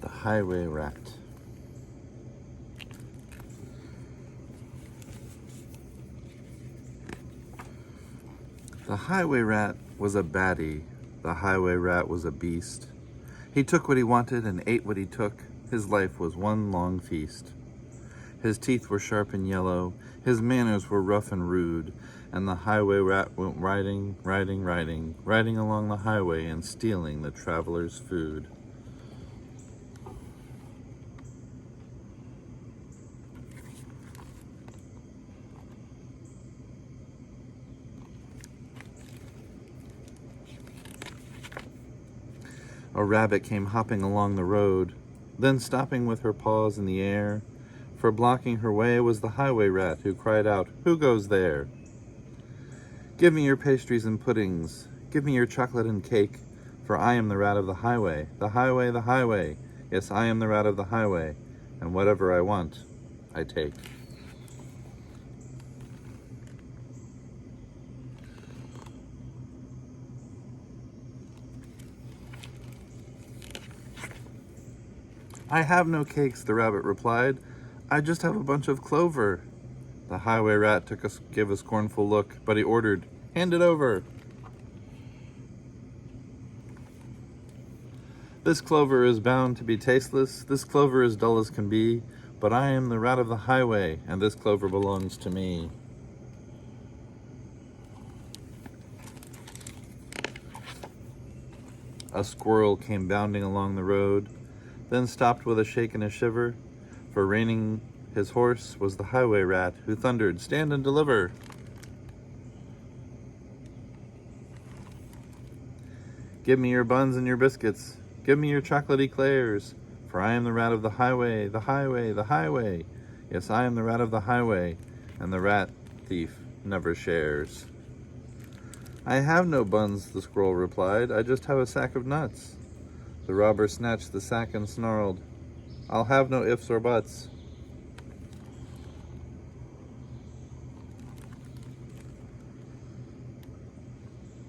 The Highway Rat. The highway rat was a baddie. The highway rat was a beast. He took what he wanted and ate what he took. His life was one long feast. His teeth were sharp and yellow. His manners were rough and rude. And the highway rat went riding along the highway and stealing the traveler's food. A rabbit came hopping along the road, then stopping with her paws in the air, for blocking her way was the highway rat, who cried out, "Who goes there? Give me your pastries and puddings, give me your chocolate and cake, for I am the rat of the highway, the highway, the highway. Yes, I am the rat of the highway, and whatever I want, I take." "I have no cakes," the rabbit replied. "I just have a bunch of clover." The highway rat gave a scornful look, but he ordered, "Hand it over." "This clover is bound to be tasteless. This clover is dull as can be. But I am the rat of the highway, and this clover belongs to me." A squirrel came bounding along the road, then stopped with a shake and a shiver, for reining his horse was the highway rat, who thundered, "Stand and deliver." "Give me your buns and your biscuits. Give me your chocolate eclairs, for I am the rat of the highway, the highway, the highway. Yes, I am the rat of the highway, and the rat thief never shares." "I have no buns," the squirrel replied. "I just have a sack of nuts." The robber snatched the sack and snarled, "I'll have no ifs or buts."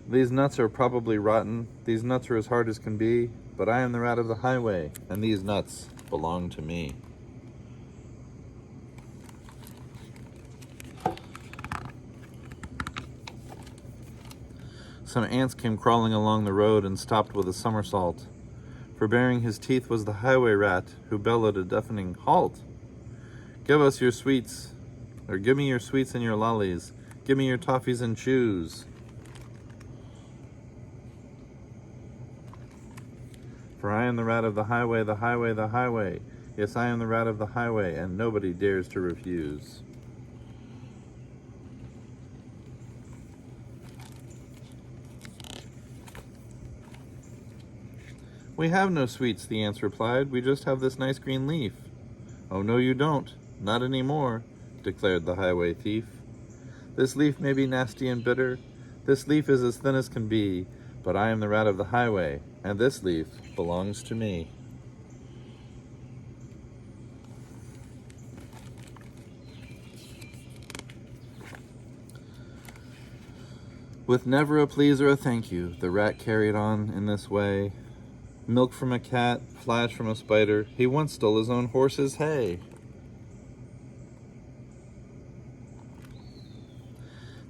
"These nuts are probably rotten. These nuts are as hard as can be. But I am the rat of the highway, and these nuts belong to me." Some ants came crawling along the road and stopped with a somersault. For baring his teeth was the highway rat, who bellowed a deafening halt. "Give us your sweets, or give me your sweets and your lollies. Give me your toffees and chews. For I am the rat of the highway, the highway, the highway. Yes, I am the rat of the highway, and nobody dares to refuse." "We have no sweets," the ants replied. "We just have this nice green leaf." "Oh, no, you don't. Not any more," declared the highway thief. "This leaf may be nasty and bitter. This leaf is as thin as can be. But I am the rat of the highway, and this leaf belongs to me." With never a please or a thank you, the rat carried on in this way. Milk from a cat, flash from a spider, he once stole his own horse's hay.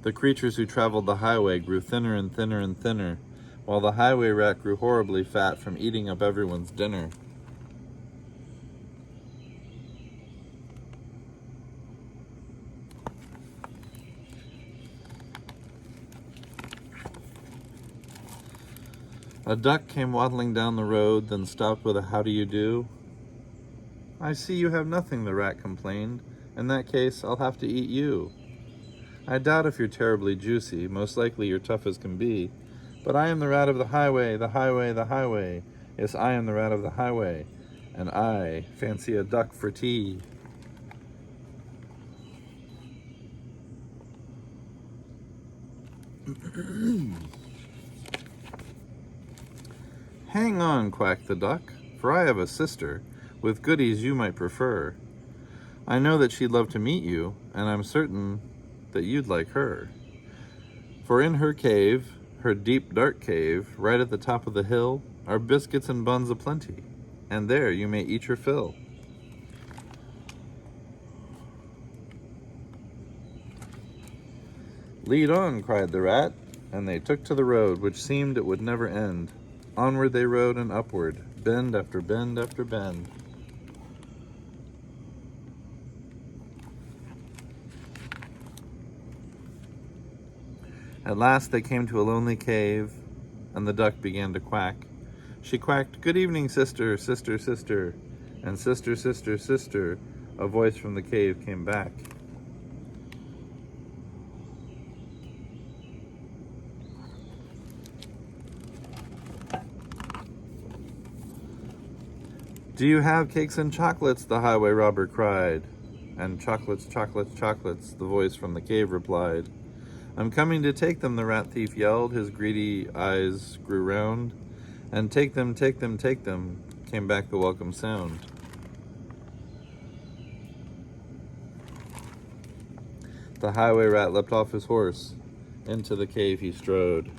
The creatures who traveled the highway grew thinner and thinner and thinner, while the highway rat grew horribly fat from eating up everyone's dinner. A duck came waddling down the road, then stopped with a "How do you do?" "I see you have nothing," the rat complained. "In that case, I'll have to eat you. I doubt if you're terribly juicy, most likely you're tough as can be. But I am the rat of the highway, the highway, the highway. Yes, I am the rat of the highway, and I fancy a duck for tea." "Hang on," quacked the duck, "for I have a sister, with goodies you might prefer. I know that she'd love to meet you, and I'm certain that you'd like her. For in her cave, her deep dark cave, right at the top of the hill, are biscuits and buns aplenty. and there you may eat your fill. Lead on, cried the rat, and they took to the road, which seemed it would never end. Onward they rode and upward, bend after bend after bend. At last they came to a lonely cave, and the duck began to quack. She quacked, "Good evening, sister, sister, sister." And sister, sister, sister, a voice from the cave came back. "Do you have cakes and chocolates?" the highway robber cried. And chocolates, chocolates, chocolates, the voice from the cave replied. "I'm coming to take them," the rat thief yelled, his greedy eyes grew round. And take them, take them, take them, came back the welcome sound. The highway rat leapt off his horse, into the cave he strode.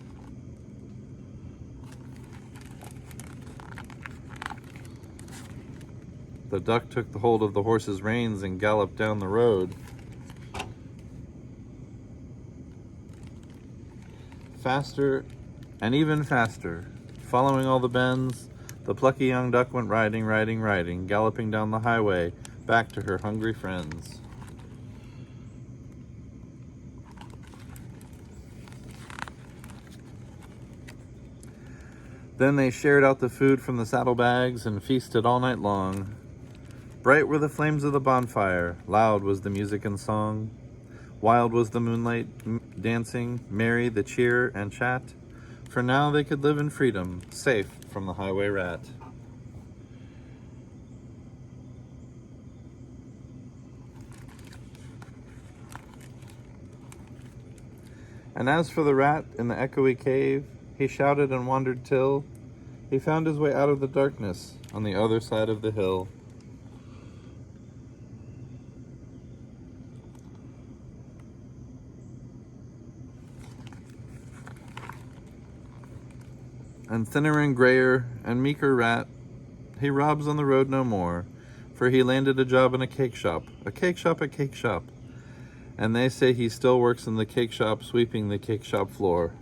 The duck took the hold of the horse's reins and galloped down the road. Faster and even faster, following all the bends, the plucky young duck went riding, riding, riding, galloping down the highway, back to her hungry friends. Then they shared out the food from the saddlebags and feasted all night long. Bright were the flames of the bonfire, loud was the music and song. Wild was the moonlight dancing, merry the cheer and chat. For now they could live in freedom, safe from the highway rat. And as for the rat in the echoey cave, he shouted and wandered till he found his way out of the darkness on the other side of the hill. And thinner and grayer and meeker rat, he robs on the road no more, for he landed a job in a cake shop, a cake shop, a cake shop. And they say he still works in the cake shop, sweeping the cake shop floor.